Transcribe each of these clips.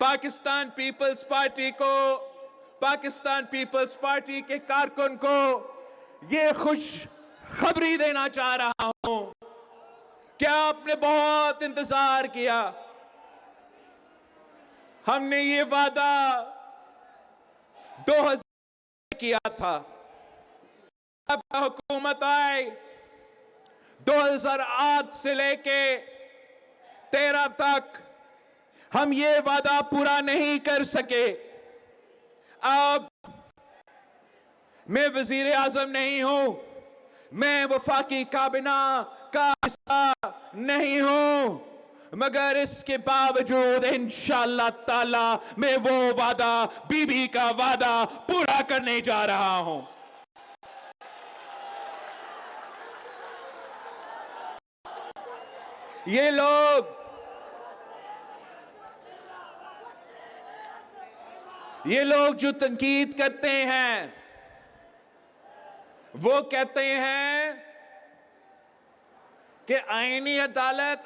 Pakistan peoples party के कारकुन को ये खुश खबरी देना चाह रहा हूं कि आपने बहुत इंतजार किया। हमने ये वादा 2000 किया था, अब हुकूमत आई 2008 से लेके 13 तक हम ये वादा पूरा नहीं कर सके। अब मैं वजीर आजम नहीं हूं, मैं वफाकी काबिना का हिस्सा नहीं हूं, मगर इसके बावजूद इंशाअल्लाह ताला मैं वो वादा, बीबी का वादा पूरा करने जा रहा हूं। ये लोग जो तनकीद करते हैं, वो कहते हैं कि आईनी अदालत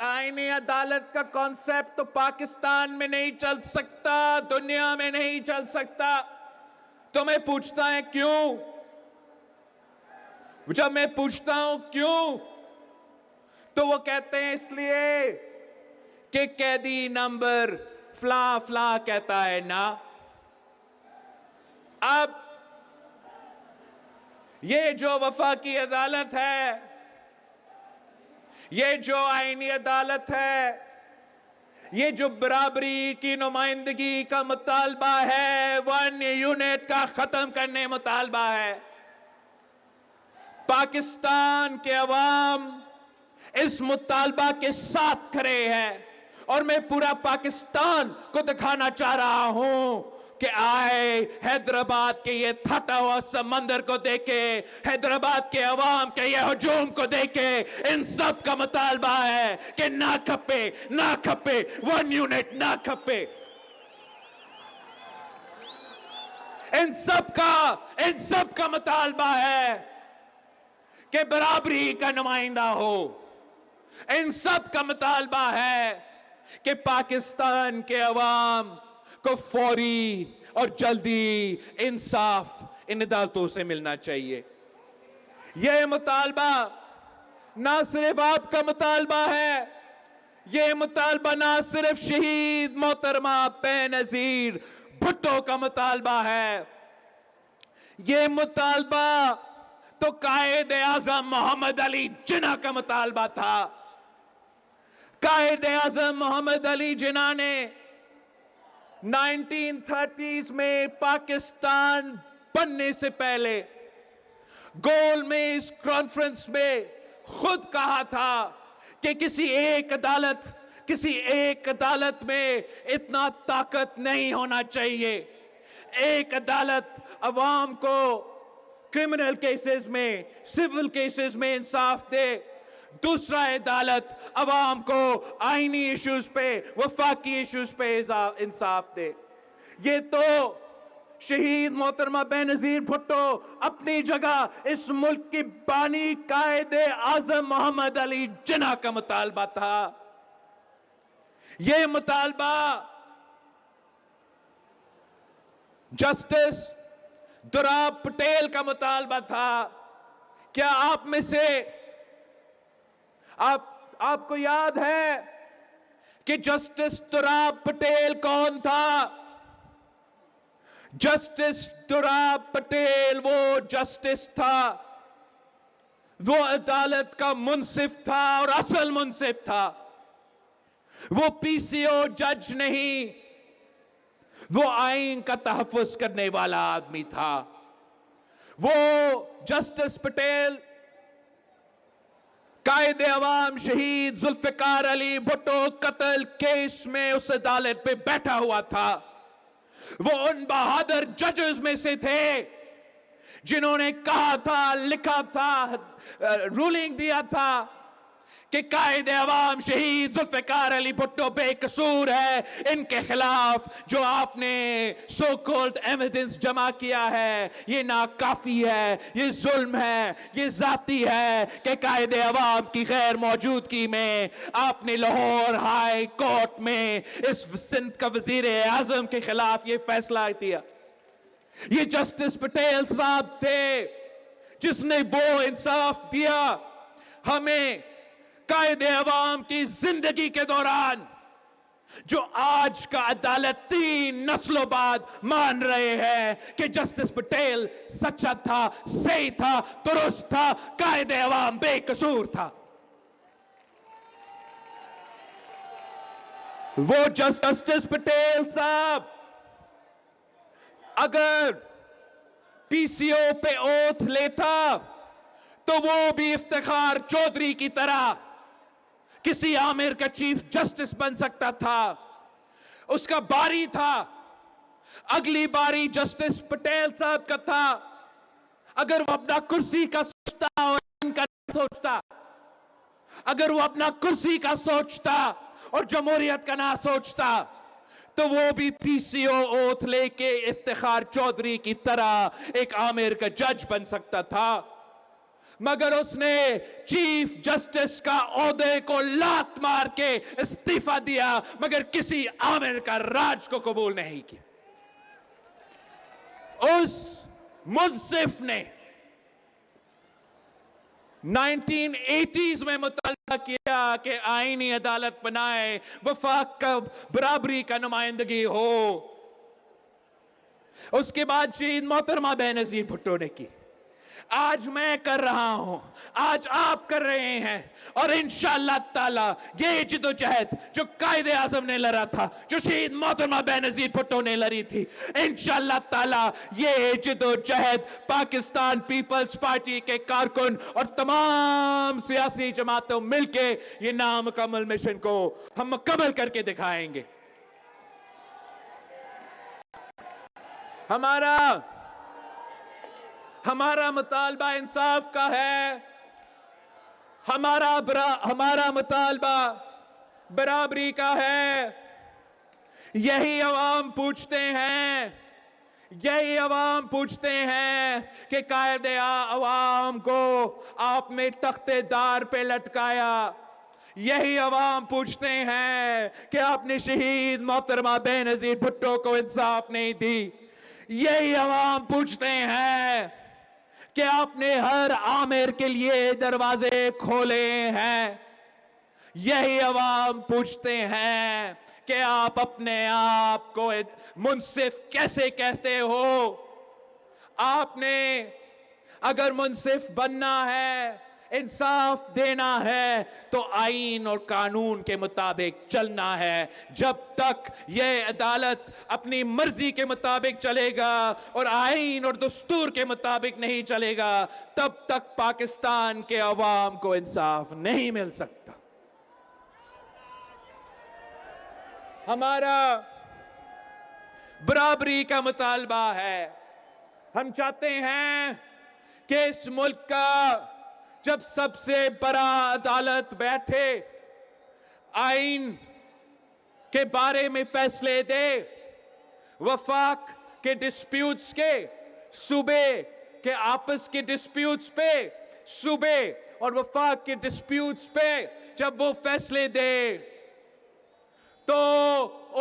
का कॉन्सेप्ट तो पाकिस्तान में नहीं चल सकता, दुनिया में नहीं चल सकता। तो मैं पूछता है क्यों? जब मैं पूछता हूं क्यों, तो वो कहते हैं इसलिए कि कैदी नंबर फला फला कहता है ना। अब ये जो वफाकी अदालत है, ये जो आईनी अदालत है, ये जो बराबरी की नुमाइंदगी का मुतालबा है, 1 यूनिट का खत्म करने मुतालबा है, पाकिस्तान के अवाम इस मुतालबा के साथ खड़े हैं। और मैं पूरा पाकिस्तान को दिखाना चाह रहा हूं कि आए हैदराबाद के ये फटा हुआ समंदर को देखे, हैदराबाद के अवाम के ये हुजूम को देखे, इन सब का मुतालबा है कि ना खपे 1 यूनिट ना खपे। इन सब का मुतालबा है कि बराबरी का नुमाइंदा हो। इन सब का मुतालबा है कि पाकिस्तान के अवाम को फौरी और जल्दी इंसाफ इन अदालतों से मिलना चाहिए। यह मुतालबा ना सिर्फ आपका मुतालबा है, यह मुतालबा ना सिर्फ शहीद मोहतरमा बेनजीर भुट्टो का मुतालबा है, यह मुतालबा तो कायदे आजम मोहम्मद अली जिन्ना का मुतालबा था। कायदे आजम मोहम्मद अली जिन्ना ने 1930s में पाकिस्तान बनने से पहले गोलमेज कॉन्फ्रेंस में खुद कहा था कि किसी एक अदालत में इतना ताकत नहीं होना चाहिए। एक अदालत अवाम को क्रिमिनल केसेस में, सिविल केसेस में इंसाफ दे, दूसरा अदालत अवाम को आईनी इश्यूज पे, वफाकी इश्यूज पे इंसाफ दे। ये तो शहीद मोहतरमा बेनजीर भुट्टो अपनी जगह इस मुल्क की बानी कायदे आजम मोहम्मद अली जिन्ना का मुतालबा था। ये मुतालबा जस्टिस दुराब पटेल का मुतालबा था। क्या आप में से आपको याद है कि जस्टिस दुराब पटेल कौन था? जस्टिस दुराब पटेल वो जस्टिस था, वो अदालत का मुंसिफ था और असल मुंसिफ था। वो पीसीओ जज नहीं, वो आईन का तहफ्फुज करने वाला आदमी था। वो जस्टिस पटेल कायदे अवाम शहीद जुल्फिकार अली भुट्टो कत्ल केस में उस अदालत पे बैठा हुआ था। वो उन बहादुर जजेस में से थे जिन्होंने कहा था, लिखा था, रूलिंग दिया था कि कायदे अवाम शहीद जुल्फिकार अली भुट्टो बेकसूर है, इनके खिलाफ जो आपने सो कॉल्ड एविडेंस जमा किया है ये नाकाफी है, ये जुल्म है, ये जाती है कि कायदे अवाम की गैर मौजूदगी में आपने लाहौर हाई कोर्ट में इस सिंध का वजीर आजम के खिलाफ ये फैसला दिया। ये जस्टिस पटेल साहब थे जिसने वो इंसाफ दिया हमें कायदे अवाम की जिंदगी के दौरान, जो आज का अदालत 3 नस्लों बाद मान रहे हैं कि जस्टिस पटेल सच्चा था, सही था, दुरुस्त था, कायदे अवाम बेकसूर था। वो जस्टिस पटेल साहब अगर पीसीओ पे ओथ लेता तो वो भी इफ्तिखार चौधरी की तरह किसी आमिर का चीफ जस्टिस बन सकता था। उसका बारी था, अगली बारी जस्टिस पटेल साहब का था। अगर वो अपना कुर्सी का सोचता और इनका सोचता, अगर वो अपना कुर्सी का सोचता और जमहूरियत का ना सोचता, तो वो भी पीसीओ ओथ लेके इफ्तिखार चौधरी की तरह एक आमिर का जज बन सकता था। मगर उसने चीफ जस्टिस का ओहदे को लात मार के इस्तीफा दिया, मगर किसी आमिर का राज को कबूल नहीं किया। उस मुंसिफ ने 1980s में मुतालबा किया कि आईनी अदालत बनाए, वफाक का बराबरी का नुमाइंदगी हो। उसके बाद शहीद मोहतरमा बेनजीर भुट्टो ने की। आज मैं कर रहा हूं, आज आप कर रहे हैं, और इंशाअल्लाह ताला ये जिदोजहद जो कायदे आजम ने लड़ा था, जो शहीद मोहतरमा बेनजीर भुट्टो ने लड़ी थी, इंशाअल्लाह ताला ये जिदोजहद पाकिस्तान पीपल्स पार्टी के कारकुन और तमाम सियासी जमातों मिलके ये नामुकम्मल मिशन को हम मुकम्मल करके दिखाएंगे। हमारा मुतालबा इंसाफ का है, हमारा मुतालबा बराबरी का है। यही अवाम पूछते हैं कि कायदे अवाम को आपने तख्तेदार पे लटकाया। यही अवाम पूछते हैं कि आपने शहीद मोहतरमा बेनजीर भुट्टो को इंसाफ नहीं दी। यही अवाम पूछते हैं कि आपने हर आमिर के लिए दरवाजे खोले हैं। यही अवाम पूछते हैं कि आप अपने आप को मुंसिफ कैसे कहते हो। आपने अगर मुंसिफ बनना है, इंसाफ देना है, तो आईन और कानून के मुताबिक चलना है। जब तक यह अदालत अपनी मर्जी के मुताबिक चलेगा और आईन और दस्तूर के मुताबिक नहीं चलेगा, तब तक पाकिस्तान के अवाम को इंसाफ नहीं मिल सकता। हमारा बराबरी का मुतालबा है। हम चाहते हैं कि इस मुल्क का जब सबसे बड़ा अदालत बैठे, आईन के बारे में फैसले दे, वफाक के डिस्प्यूट्स के, सूबे के आपस के डिस्प्यूट्स पे, सूबे और वफाक के डिस्प्यूट्स पे जब वो फैसले दे, तो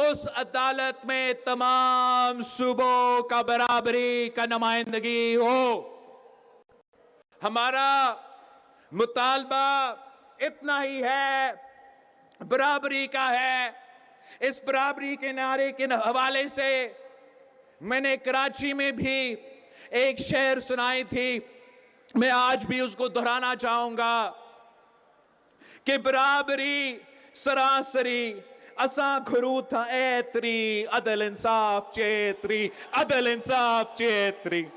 उस अदालत में तमाम सूबों का बराबरी का नुमाइंदगी हो। हमारा मुतालबा इतना ही है, बराबरी का है। इस बराबरी के नारे के हवाले से मैंने कराची में भी एक शेर सुनाई थी, मैं आज भी उसको दोहराना चाहूंगा कि बराबरी सरासरी असा घरू था ऐतरी, अदल इंसाफ चेतरी, अदल इंसाफ चेतरी।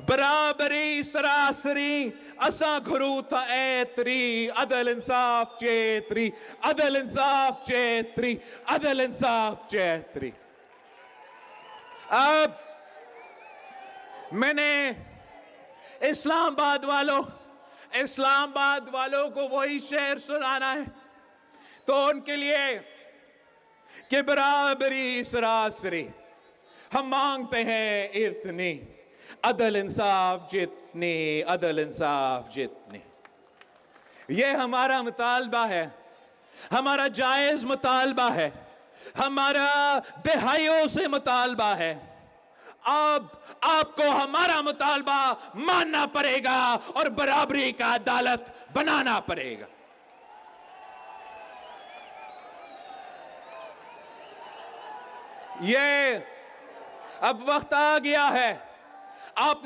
बराबरी सरासरी असा घरू था ऐतरी, अदल इंसाफ चेतरी, अदल इंसाफ चेतरी, अदल इंसाफ चेतरी। अब मैंने इस्लामाबाद वालों को वही शेर सुनाना है तो उनके लिए कि बराबरी सरासरी हम मांगते हैं इतनी, अदल इंसाफ जितनी, अदल इंसाफ जितनी। ये हमारा मुतालबा है, हमारा जायज मुतालबा है, हमारा दहाइयों से मुतालबा है। अब आपको हमारा मुतालबा मानना पड़ेगा और बराबरी का अदालत बनाना पड़ेगा। ये अब वक्त आ गया है, आप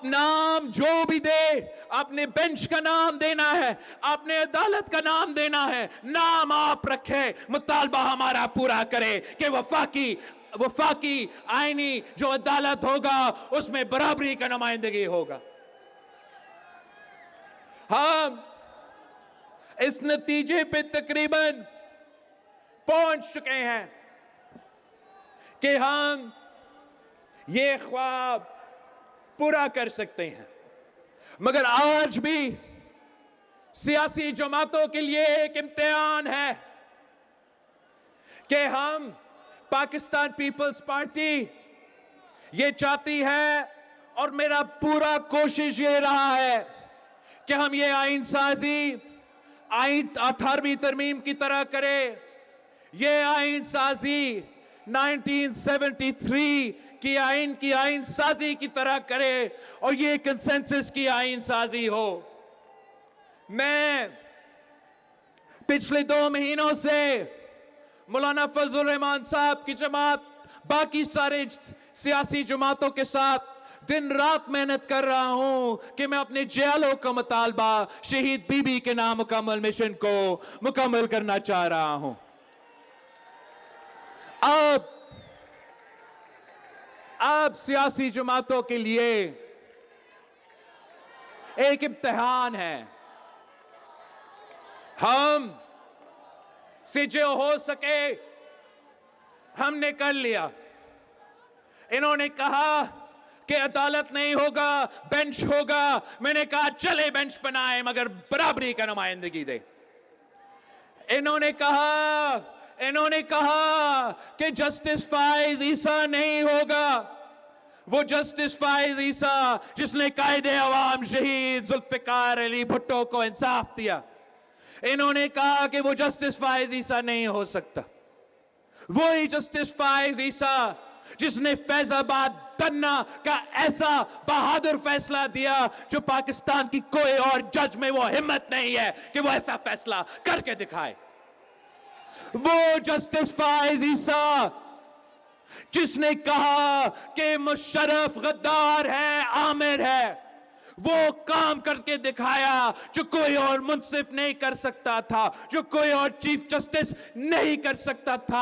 नाम जो भी दे, अपने बेंच का नाम देना है, अपने अदालत का नाम देना है, नाम आप रखे, मुतालबा हमारा पूरा करे कि वफाकी आईनी जो अदालत होगा उसमें बराबरी का नुमाइंदगी होगा। हम इस नतीजे पे तकरीबन पहुंच चुके हैं कि हम ये ख्वाब पूरा कर सकते हैं, मगर आज भी सियासी जमातों के लिए एक इम्तिहान है कि हम पाकिस्तान पीपल्स पार्टी ये चाहती है और मेरा पूरा कोशिश ये रहा है कि हम ये आइन साजी आइन 18वीं तरमीम की तरह करें। ये आइन साजी 1973 की आइन साजी की तरह करे और ये कंसेंसस की आइन साजी हो। मैं पिछले 2 महीनों से मौलाना फजल रहमान साहब की जमात, बाकी सारे सियासी जमातों के साथ दिन रात मेहनत कर रहा हूं कि मैं अपने जेलों का मुतालबा शहीद बीबी के नामुकम्मल मिशन को मुकम्मल करना चाह रहा हूं। अब सियासी जमातों के लिए एक इम्तिहान है। हम से जो हो सके हमने कर लिया। इन्होंने कहा कि अदालत नहीं होगा, बेंच होगा। मैंने कहा चले बेंच बनाए मगर बराबरी का नुमाइंदगी दे। इन्होंने कहा कि जस्टिस फाइज ईसा नहीं होगा, वो जस्टिस फाइज ईसा जिसने कायदे अवाम शहीद जुल्फिकार अली भुट्टो को इंसाफ दिया। इन्होंने कहा कि वो जस्टिस फाइज ईसा नहीं हो सकता। वही जस्टिस फाइज ईसा जिसने फैजाबाद धन्ना का ऐसा बहादुर फैसला दिया जो पाकिस्तान की कोई और जज में वो हिम्मत नहीं है कि वो ऐसा फैसला करके दिखाए। वो जस्टिस फाइज ईसा जिसने कहा कि मुशर्रफ गद्दार है, आमिर है, वो काम करके दिखाया जो कोई और मुंसिफ नहीं कर सकता था, जो कोई और चीफ जस्टिस नहीं कर सकता था।